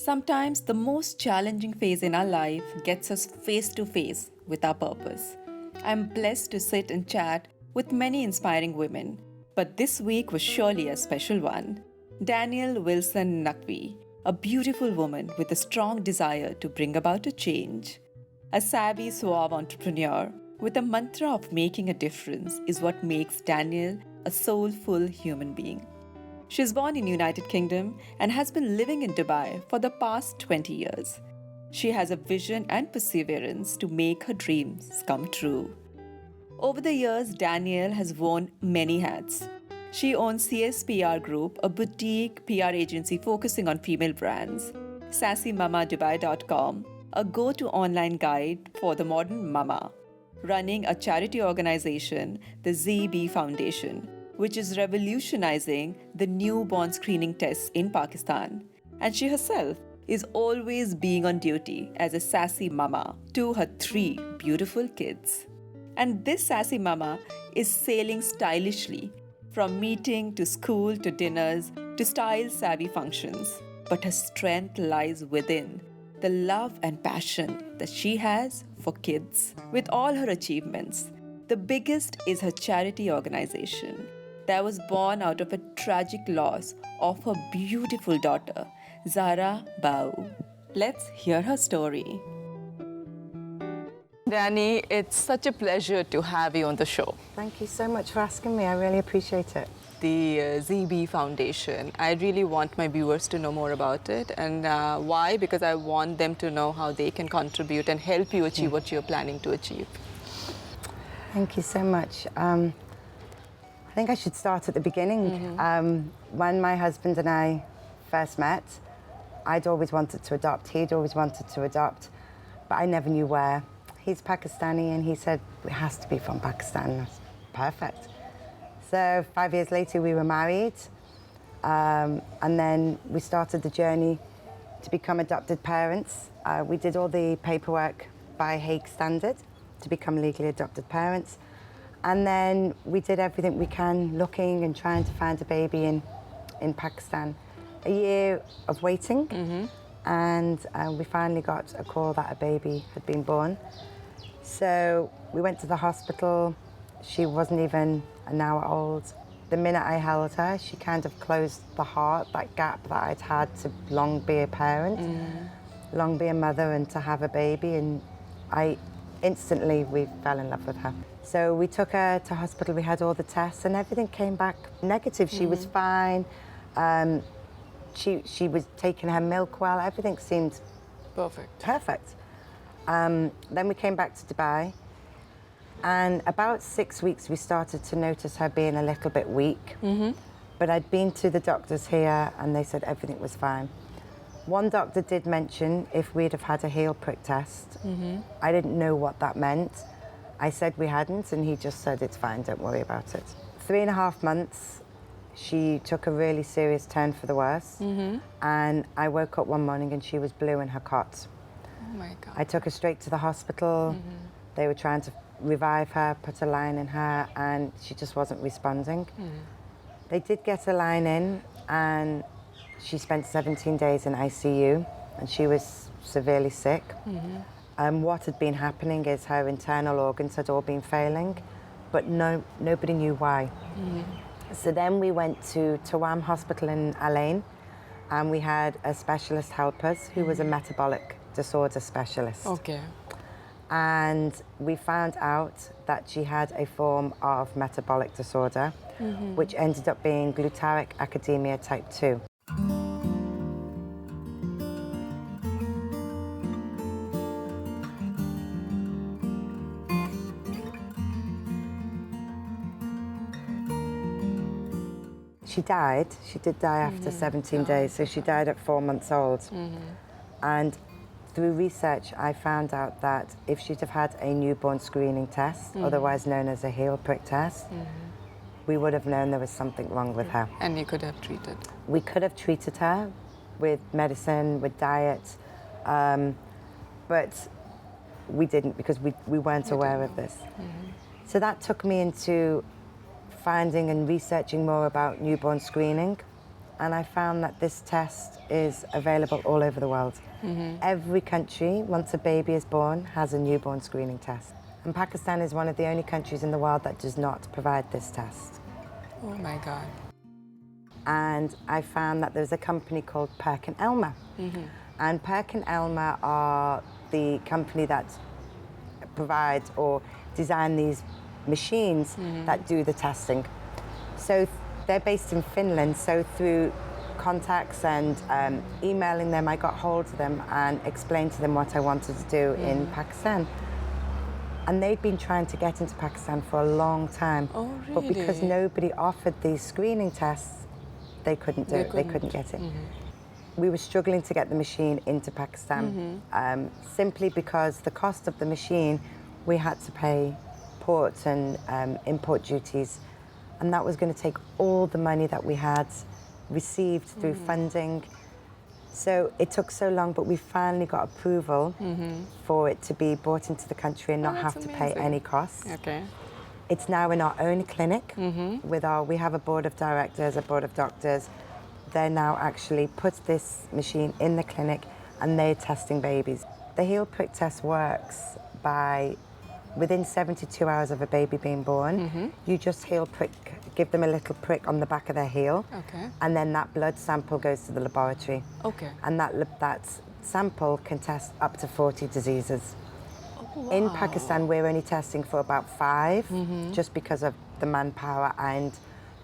Sometimes the most challenging phase in our life gets us face to face with our purpose. I'm blessed to sit and chat with many inspiring women, but this week was surely a special one. Danielle Wilson Naqvi, a beautiful woman with a strong desire to bring about a change. A savvy, suave entrepreneur with a mantra of making a difference is what makes Danielle a soulful human being. She is born in United Kingdom and has been living in Dubai for the past 20 years. She has a vision and perseverance to make her dreams come true. Over the years, Danielle has worn many hats. She owns CSPR Group, a boutique PR agency focusing on female brands, SassyMamaDubai.com, a go-to online guide for the modern mama, running a charity organization, the ZB Foundation, which is revolutionizing the newborn screening tests in Pakistan. And she herself is always being on duty as a sassy mama to her 3 beautiful kids. And this sassy mama is sailing stylishly from meeting to school to dinners to style-savvy functions. But her strength lies within the love and passion that she has for kids. With all her achievements, the biggest is her charity organization that was born out of a tragic loss of her beautiful daughter, Zahra Beau. Let's hear her story. Danny, it's such a pleasure to have you on the show. Thank you so much for asking me. I really appreciate it. The ZB Foundation. I really want my viewers to know more about it. And why? Because I want them to know how they can contribute and help you achieve what you're planning to achieve. Thank you so much. I think I should start at the beginning. When my husband and I first met, I'd always wanted to adopt. He'd always wanted to adopt, but I never knew where. He's Pakistani, and he said, it has to be from Pakistan. That's perfect. So 5 years later, we were married, and then we started the journey to become adopted parents. We did all the paperwork by Hague standard to become legally adopted parents. And then we did everything we can, looking and trying to find a baby in Pakistan. A year of waiting, and we finally got a call that a baby had been born. So we went to the hospital. She wasn't even an hour old. The minute I held her, she kind of closed the heart, that gap that I'd had to long be a parent, long be a mother and to have a baby. And we fell in love with her. So we took her to hospital, we had all the tests and everything came back negative. She was fine. She was taking her milk well, everything seemed perfect. Then we came back to Dubai, and about 6 weeks we started to notice her being a little bit weak. But I'd been to the doctors here and they said everything was fine. One doctor did mention if we'd have had a heel prick test. I didn't know what that meant. I said we hadn't, and he just said it's fine, don't worry about it. 3.5 months, she took a really serious turn for the worse. And I woke up one morning and she was blue in her cot. Oh my God. I took her straight to the hospital. They were trying to revive her, put a line in her, and she just wasn't responding. They did get a line in, and she spent 17 days in ICU, and she was severely sick. What had been happening is her internal organs had all been failing, but nobody knew why. So then we went to Tawam Hospital in Al Ain, and we had a specialist help us who was a metabolic disorder specialist. Okay. And we found out that she had a form of metabolic disorder, which ended up being glutaric acidemia type 2. She died. She did die after 17 days, so she died at 4 months old. And through research, I found out that if she'd have had a newborn screening test, otherwise known as a heel prick test, we would have known there was something wrong with her. And you could have treated. We could have treated her with medicine, with diet, but we didn't because we weren't aware of this. So that took me into finding and researching more about newborn screening. and I found that this test is available all over the world. Every country, once a baby is born, has a newborn screening test. And Pakistan is one of the only countries in the world that does not provide this test. Oh my God. And I found that there's a company called Perkin Elmer. And Perkin Elmer are the company that provide or design these machines that do the testing. So they're based in Finland, so through contacts and emailing them, I got hold of them and explained to them what I wanted to do in Pakistan. And they'd been trying to get into Pakistan for a long time. Oh, really? But because nobody offered these screening tests, they couldn't do it. They couldn't get it. We were struggling to get the machine into Pakistan simply because the cost of the machine, we had to pay port and import duties. And that was going to take all the money that we had received through funding. So it took so long, but we finally got approval for it to be brought into the country and not have to pay any costs. Okay. It's now in our own clinic. We have a board of directors, a board of doctors. They're now actually put this machine in the clinic and they're testing babies. The heel prick test works by within 72 hours of a baby being born, you just heel prick, give them a little prick on the back of their heel, and then that blood sample goes to the laboratory. Okay. And that sample can test up to 40 diseases. Oh, wow. In Pakistan, we're only testing for about 5, just because of the manpower and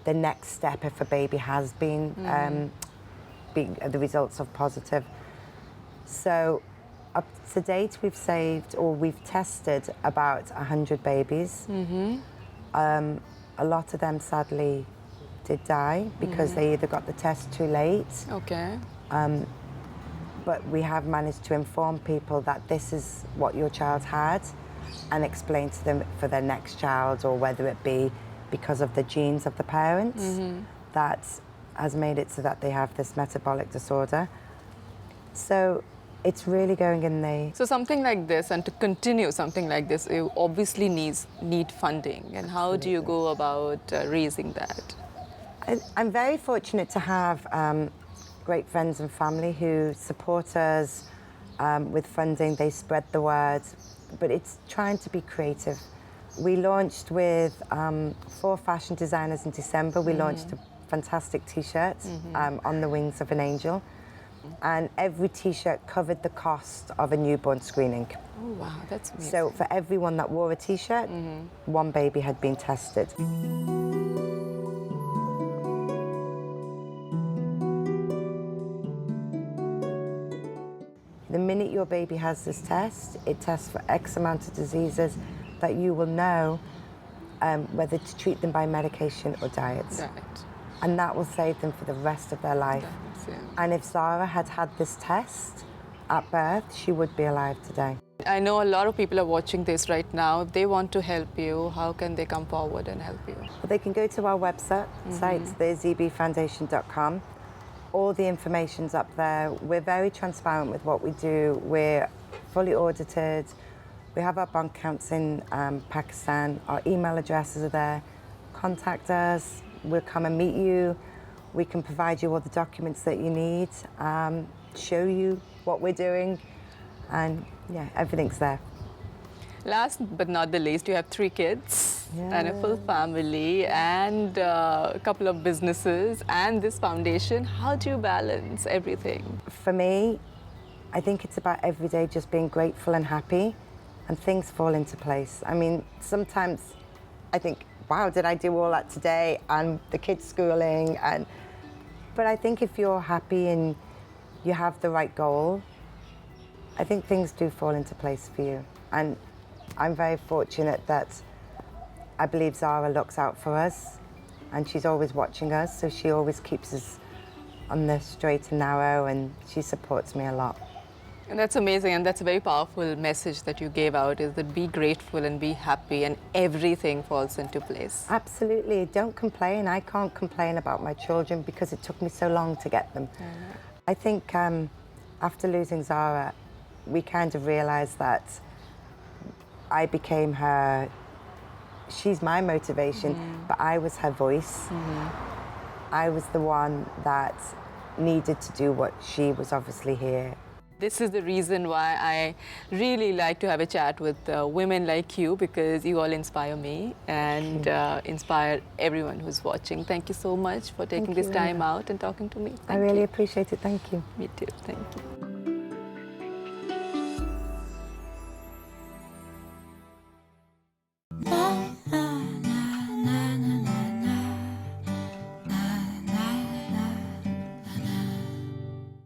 the next step if a baby has been the results of positive. So up to date, we've tested about 100 babies. A lot of them sadly did die because they either got the test too late. Okay. But we have managed to inform people that this is what your child had and explain to them for their next child, or whether it be because of the genes of the parents that has made it so that they have this metabolic disorder. So it's really going in the... So something like this, and to continue something like this, you obviously need funding. And how do you go about raising that? I'm very fortunate to have great friends and family who support us with funding. They spread the word, but it's trying to be creative. We launched with 4 fashion designers in December. We launched a fantastic T-shirt on the wings of an angel. And every T-shirt covered the cost of a newborn screening. Oh, wow, that's amazing. So for everyone that wore a T-shirt, one baby had been tested. The minute your baby has this test, it tests for X amount of diseases that you will know whether to treat them by medication or diet. And that will save them for the rest of their life. And if Zara had had this test at birth, she would be alive today. I know a lot of people are watching this right now. If they want to help you, how can they come forward and help you? Well, they can go to our website, thezbfoundation.com. All the information's up there. We're very transparent with what we do. We're fully audited. We have our bank accounts in Pakistan. Our email addresses are there. Contact us. We'll come and meet you. We can provide you all the documents that you need, show you what we're doing, and yeah, everything's there. Last but not the least, you have 3 kids and a full family and a couple of businesses and this foundation. How do you balance everything? For me, I think it's about every day just being grateful and happy, and things fall into place. I mean, sometimes I think, wow, did I do all that today? And the kids' schooling, but I think if you're happy and you have the right goal, I think things do fall into place for you. And I'm very fortunate that I believe Zara looks out for us, and she's always watching us, so she always keeps us on the straight and narrow, and she supports me a lot. And that's amazing, and that's a very powerful message that you gave out, is that be grateful and be happy and everything falls into place. Absolutely, don't complain. I can't complain about my children because it took me so long to get them. I think after losing Zara, we kind of realized that I became her, she's my motivation, but I was her voice. I was the one that needed to do what she was obviously here. This is the reason why I really like to have a chat with women like you, because you all inspire me and inspire everyone who's watching. Thank you so much for taking this time out and talking to me. I really appreciate it. Thank you. Me too. Thank you.